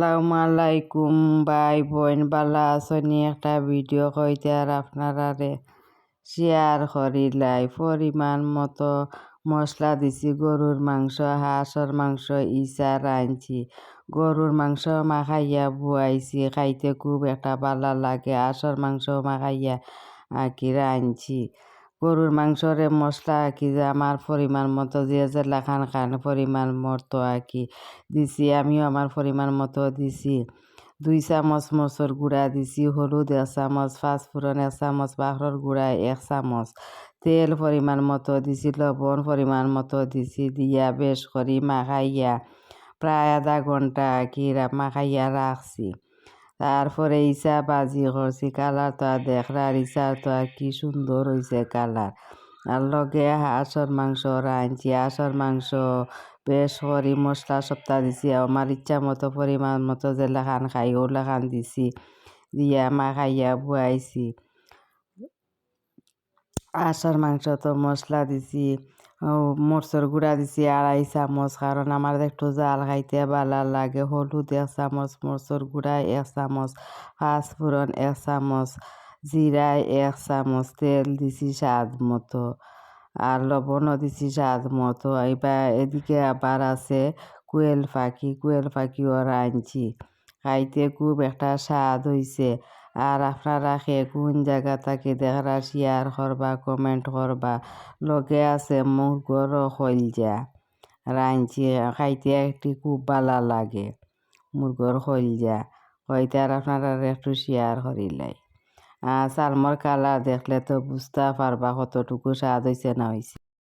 আসসালামু আলাইকুম ভাই বোন, বালা আসনি? একটা ভিডিও কইতে আর আপনারারে শেয়ার করিলাই। পরিমাণ মতো মশলা দিছি। গরুর মাংস, হাঁসের মাংস ইসা রাঁধছি। গরুর মাংস মাখাইয়া বুয়াইছি, খাইতে খুব একটা ভালো লাগে। হাঁসের মাংস মাখাইয়া রাঁধছি। গরুর মাংসরে মশলা যে আমার পরিমাণ মতো যে লেখান খান পরিমাণ মতো দিছি। আমিও আমার পরিমাণ মতো দিছি। 2 চামচ মরচর গুঁড়া দিছি, হলুদ 1 চামচ, পাঁচফোড়ন 1 চামচ, বাখরর গুঁড়া 1 চামচ, তেল পরিমাণ মতো দিছি, লবণ পরিমাণ মতো দিছি। দিয়া বেশ করি মাখাইয়া প্রায় আধা ঘন্টা মাখাইয়া রাখছি। তারপরে ইসা বাজি করছি। কালার তো আর দেখলার ইসা তো আর কি সুন্দর হয়েছে কালার। আর লগে হাঁসের মাংস রাঁধছি। হাঁসের মাংস বেশ করি মশলা সপ্তাহ দিছি। আমার ইচ্ছা মতো পরিমাণ মতো যে লেখান খাই ও লেখান দিছি। দিয়া মাখাইয়া বুয়াইছি। হাঁসের মাংস তো মশলা দিছি, মরচর গুঁড়া দিছি 2.5 চামচ, কারণ আমার একটু জাল খাইতে ভালো লাগে। হলুদ 1 চামচ, মরচর গুঁড়া 1 চামচ, পাঁচফোড়ন 1 চামচ, জিরা 1 চামচ, তেল দিছি স্বাদ মতো, আর লবণও দিছি স্বাদ মতো। এবার এদিকে আবার আছে কোয়েল পাখিও রাঁধছি। খাইতে খুব একটা স্বাদ হইছে। আর আপনারা কোন জায়গা থেকে দেখরা শেয়ার করবা, কমেন্ট করবা। লগে আছে মুরগর কলজা রাঁধছি, খাইতে একটি খুব ভালো লাগে মুরগর কলজা। হয়তো আর আপনারা একটু শেয়ার করিলাই। সালমর কালার দেখলে তো বুঝতে পারবা কতটুকু স্বাদ হয়েছে না হয়েছে।